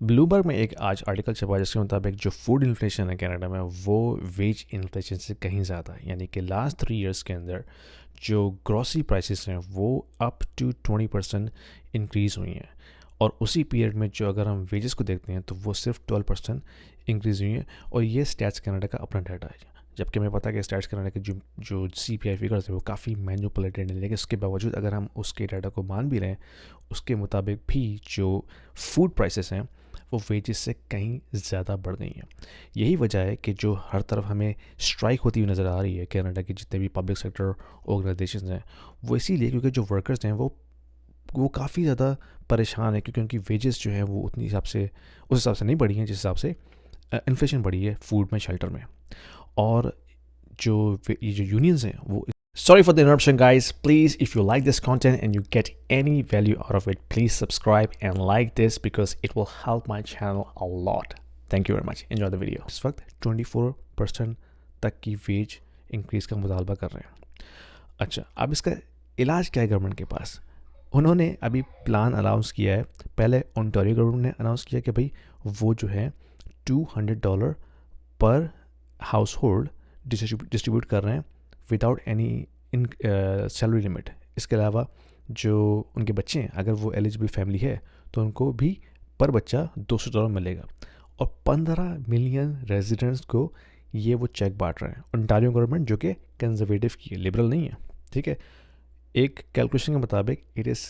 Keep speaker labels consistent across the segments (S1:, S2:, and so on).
S1: Bloomberg में एक आज आर्टिकल छपा जिसके मुताबिक जो फूड इन्फ्लेशन है कनाडा में वो वेज इन्फ्लेशन से कहीं ज़्यादा है। यानी कि लास्ट 3 इयर्स के अंदर जो ग्रॉसरी प्राइसेस हैं वो अप टू 20% इंक्रीज़ हुई हैं, और उसी पीरियड में जो अगर हम वेजेस को देखते हैं तो वो सिर्फ 12% इंक्रीज़ हुई हैं। और ये स्टैट्स कनाडा का अपना डाटा है, जबकि हमें पता है कि स्टैट्स कनाडा के जो जो CPI फिगर्स है वो काफ़ी मैनिपुलेटेड है। लेकिन उसके बावजूद अगर हम उसके डाटा को मान भी लें, उसके मुताबिक भी जो फूड प्राइसेस हैं वो वेजेस से कहीं ज़्यादा बढ़ गई हैं। यही वजह है कि जो हर तरफ हमें स्ट्राइक होती हुई नज़र आ रही है कनाडा के जितने भी पब्लिक सेक्टर ऑर्गेनाइजेशन हैं, वो इसीलिए क्योंकि जो वर्कर्स हैं वो काफ़ी ज़्यादा परेशान है, क्योंकि उनकी वेजेस जो हैं वो उतनी हिसाब से उस हिसाब से नहीं बढ़ी हैं जिस हिसाब से इन्फ्लेशन बढ़ी है फूड में, शेल्टर में। और ये जो यूनियंस हैं वो Sorry for the interruption, guys. Please, if you like this content and you get any value out of it, please subscribe and like this because it will help my channel a lot. Thank you very much. Enjoy the video. इस वक्त 24% तक की veg increase का मुतालबा कर रहे हैं। अच्छा, अब इसका इलाज क्या है गवर्नमेंट के पास? उन्होंने अभी प्लान अनाउंस किया है। पहले ओंटारियो गवर्नमेंट ने अनाउंस किया कि भाई वो जो है $200 पर हाउस होल्ड डिस्ट्रीब्यूट कर रहे हैं without any in salary limit. इसके अलावा जो उनके बच्चे हैं, अगर वो एलिजिबल फैमिली है तो उनको भी पर बच्चा $200 मिलेगा। और 15 मिलियन रेजिडेंट्स को ये वो चेक बांट रहे हैं। ओंटारियो गवर्नमेंट जो कि कंजर्वेटिव की है, लिबरल नहीं है, ठीक है। एक कैलकुलेशन के मुताबिक it is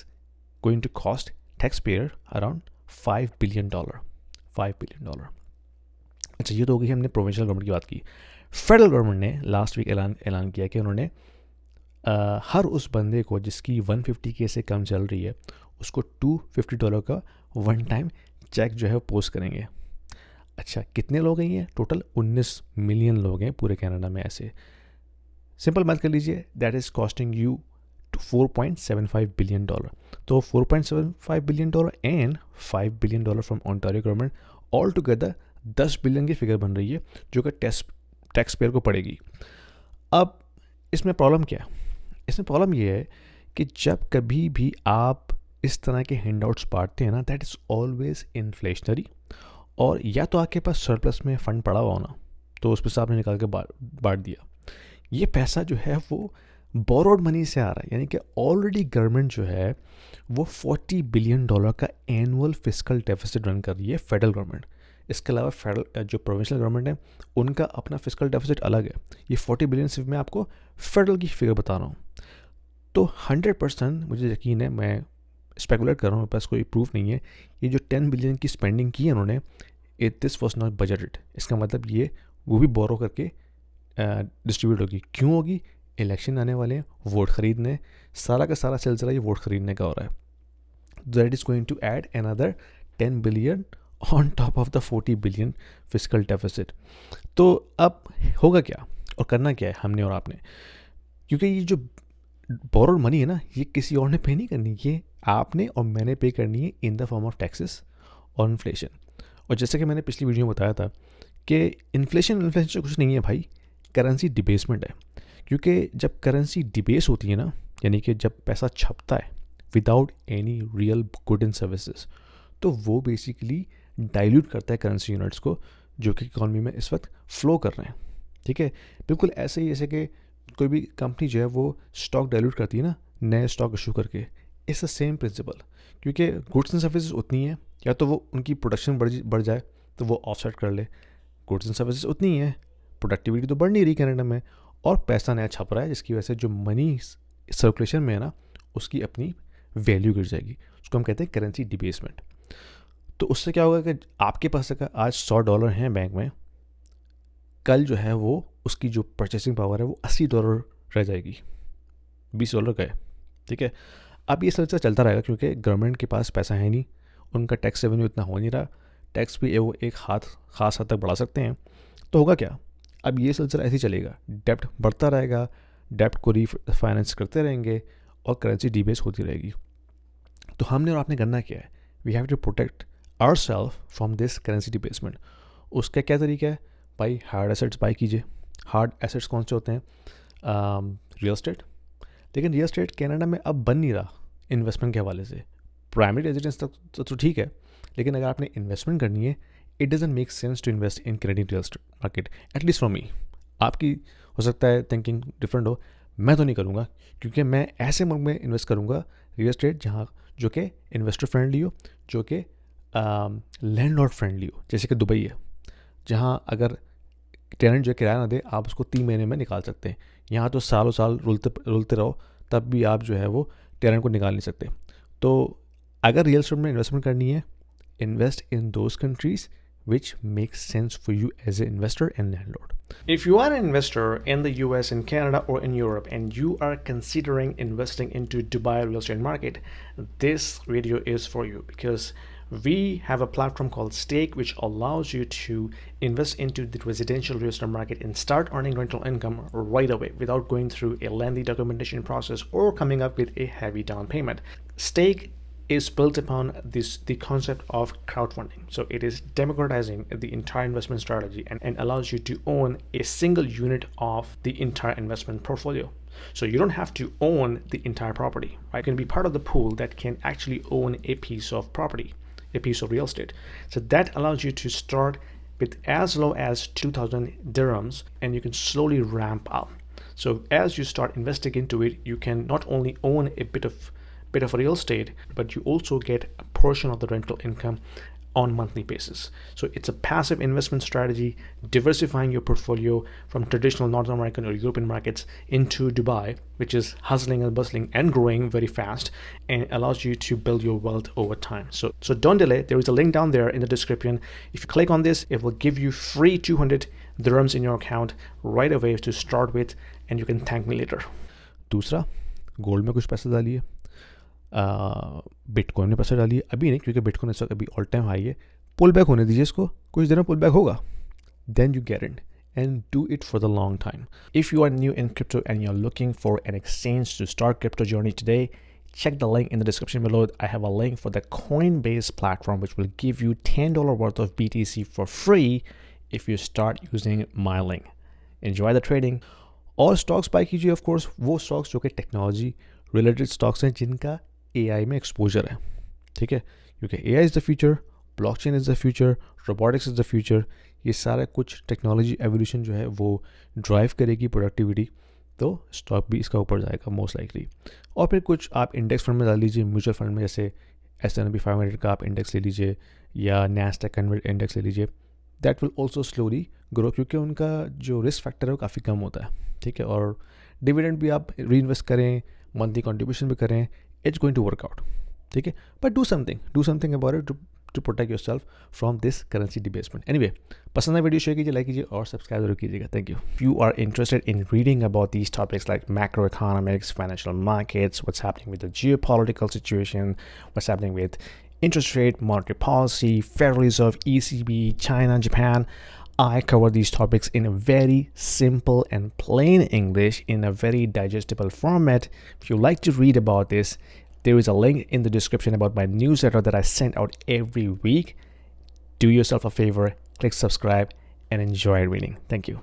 S1: going to cost tax payer around $5 billion. अच्छा, ये तो हो गई हमने प्रोविंशियल गवर्नमेंट की बात की। फेडरल गवर्नमेंट ने लास्ट वीक ऐलान किया कि उन्होंने हर उस बंदे को जिसकी 150K से कम चल रही है उसको $250 का वन टाइम चेक जो है वो पोस्ट करेंगे। अच्छा, कितने लोग हैं ये? टोटल 19 मिलियन लोग हैं पूरे कनाडा में। ऐसे सिंपल बात कर लीजिए, that is costing you $4.75 billion. तो $4.75 billion and $5 billion from Ontario government, all together 10 billion की फिगर बन रही है जो कि टैक्स पेयर को पड़ेगी। अब इसमें प्रॉब्लम क्या है? इसमें प्रॉब्लम ये है कि जब कभी भी आप इस तरह के हैंडआउट्स बांटते हैं ना, दैट इज़ ऑलवेज इन्फ्लेशनरी। और या तो आपके पास सरप्लस में फ़ंड पड़ा हुआ होना, तो उस पर से आपने निकाल के बांट दिया। ये पैसा जो है वो बोरोड मनी से आ रहा है, यानी कि ऑलरेडी गवर्नमेंट जो है वो $40 बिलियन का एनुअल फिस्कल डेफिसिट रन कर रही है, फेडरल गवर्नमेंट। इसके अलावा फेडरल जो प्रोविंशियल गवर्नमेंट है उनका अपना फिस्कल डेफिसिट अलग है। ये 40 बिलियन सिर्फ मैं आपको फेडरल की फिगर बता रहा हूँ। तो 100% मुझे यकीन है, मैं स्पेकुलेट कर रहा हूँ, मेरे पास कोई प्रूफ नहीं है, ये जो 10 बिलियन की स्पेंडिंग की है उन्होंने, दिस वॉज नॉट बजटेड। इसका मतलब ये वो भी बोरो करके डिस्ट्रीब्यूट होगी। क्यों होगी? इलेक्शन आने वाले हैं, वोट खरीदने, सारा का सारा सिलसिला ये वोट खरीदने का हो रहा है। That is going to add another 10 billion on top of the 40 billion fiscal deficit. तो अब होगा क्या और करना क्या है हमने और आपने? क्योंकि ये जो बोरोड मनी है ना, ये किसी और ने पे नहीं करनी, ये आपने और मैंने पे करनी है in the form of taxes और इन्फ्लेशन। और जैसे कि मैंने पिछली वीडियो में बताया था कि इन्फ्लेशन कुछ नहीं है भाई, करेंसी डिबेसमेंट है। क्योंकि जब करेंसी डिबेस होती है ना, यानी कि जब पैसा छपता है without any real good and services, तो वो बेसिकली डाइल्यूट करता है करेंसी यूनिट्स को जो कि इकॉनमी में इस वक्त फ्लो कर रहे हैं, ठीक है। बिल्कुल ऐसे ही जैसे कि कोई भी कंपनी जो है वो स्टॉक डाइल्यूट करती है ना, नए स्टॉक इशू करके। It's the same principle. क्योंकि गुड्स एंड सर्विसेज उतनी है, या तो वो उनकी प्रोडक्शन बढ़ जाए तो वो ऑफसेट कर ले। गुड्स एंड सर्विसेज उतनी ही है, प्रोडक्टिविटी तो बढ़ नहीं रही कनाडा में, और पैसा नया छप रहा है जिसकी वजह से जो मनी सर्कुलेशन में है ना उसकी अपनी वैल्यू गिर जाएगी। उसको हम कहते हैं करेंसी डिबेसमेंट। तो उससे क्या होगा कि आपके पास अगर आज $100 हैं बैंक में, कल जो है वो उसकी जो परचेसिंग पावर है वो $80 रह जाएगी, $20 का है, ठीक है। अब ये सिलसिला चलता रहेगा क्योंकि गवर्नमेंट के पास पैसा है नहीं, उनका टैक्स रेवेन्यू इतना हो नहीं रहा, टैक्स भी वो एक खास हद तक बढ़ा सकते हैं। तो होगा क्या? अब ये सिलसिला ऐसे ही चलेगा, डेप्ट बढ़ता रहेगा, डेप्ट को रीफाइनेंस करते रहेंगे और करेंसी डिबेस होती रहेगी। तो हमने और आपने करना क्या है? We have to protect ourself from this currency debasement. उसका क्या तरीका है भाई? हार्ड एसेट्स बाई कीजिए। हार्ड एसेट्स कौन से होते हैं? Real estate. लेकिन रियल एस्टेट कनाडा में अब बन नहीं रहा इन्वेस्टमेंट के हवाले से। प्राइमरी रेजिडेंस तक तो ठीक है, लेकिन अगर आपने इन्वेस्टमेंट करनी है, it doesn't make sense to invest in Canadian real estate market, at least for me. आपकी हो सकता है थिंकिंग डिफरेंट हो, मैं तो नहीं करूँगा, क्योंकि मैं ऐसे मुल्क में इन्वेस्ट करूँगा रियल एस्टेट जहाँ जो कि इन्वेस्टर फ्रेंडली हो, जो कि लैंडलॉर्ड फ्रेंडली हो, जैसे कि दुबई है, जहाँ अगर टेनेंट जो किराया ना दे आप उसको 3 महीने में निकाल सकते हैं। यहाँ तो सालों साल रुलते रहो, तब भी आप जो है वो टेनेंट को निकाल नहीं सकते। तो अगर रियल एस्टेट में इन्वेस्टमेंट करनी है, invest in those countries which make sense for you as an investor and landlord. If you are an investor in the US, in Canada, or in Europe, and you are considering investing into Dubai real estate market, this video is for you, because we have a platform called Stake, which allows you to invest into the residential real estate market and start earning rental income right away without going through a lengthy documentation process or coming up with a heavy down payment. Stake is built upon the concept of crowdfunding. So it is democratizing the entire investment strategy and allows you to own a single unit of the entire investment portfolio. So you don't have to own the entire property, right? You can be part of the pool that can actually own a piece of property, a piece of real estate. So that allows you to start with as low as 2,000 dirhams, and you can slowly ramp up. So as you start investing into it, you can not only own a bit of real estate, but you also get a portion of the rental income on monthly basis. So it's a passive investment strategy, diversifying your portfolio from traditional North American or European markets into Dubai, which is hustling and bustling and growing very fast, and allows you to build your wealth over time. So don't delay. There is a link down there in the description. If you click on this, it will give you free 200 dirhams in your account right away to start with, and you can thank me later. दूसरा, gold में कुछ पैसे डालिए, bitcoin में पैसा डालिए। अभी नहीं, क्योंकि बिटकॉइन इस वक्त अभी ऑल टाइम हाई है, पुल बैक होने दीजिए इसको, कुछ देर में पुल बैक होगा, then you get it and do it for the long time. If you are new in crypto and you're looking for an exchange to start crypto journey today, check the link in the description below. I have a link for the Coinbase platform, which will give you $10 worth of BTC for free if you start using my link. Enjoy the trading. और stocks bye कीजिए, of course वो stocks जो कि technology related stocks हैं, जिनका AI में exposure है, ठीक है, क्योंकि AI is the future, blockchain is the future, robotics is the future. ये सारा कुछ टेक्नोलॉजी एवोल्यूशन जो है वो ड्राइव करेगी प्रोडक्टिविटी, तो स्टॉक भी इसका ऊपर जाएगा मोस्ट लाइकली। और फिर कुछ आप इंडेक्स फंड में डाल लीजिए, म्यूचुअल फंड में, जैसे S&P 500 का आप इंडेक्स ले लीजिए या नैस्डैक कन्वर्ट इंडेक्स ले लीजिए। That will also slowly grow, क्योंकि उनका जो रिस्क फैक्टर है वो काफ़ी कम होता है, ठीक है। और डिविडेंड भी आप री इन्वेस्ट करें, मंथली कॉन्ट्रीब्यूशन भी करें, it's going to work out, ठीक है। but do something about it to protect yourself from this currency debasement. Anyway, पसंद है वीडियो शेयर कीजिए, लाइक कीजिए और सब्सक्राइब जरूर कीजिएगा। Thank you. If you are interested in reading about these topics like macroeconomics, financial markets, what's happening with the geopolitical situation, what's happening with interest rate, monetary policy, Federal Reserve, ECB, China, Japan, I cover these topics in a very simple and plain English in a very digestible format. If you like to read about this, there is a link in the description about my newsletter that I send out every week. Do yourself a favor, click subscribe, and enjoy reading. Thank you.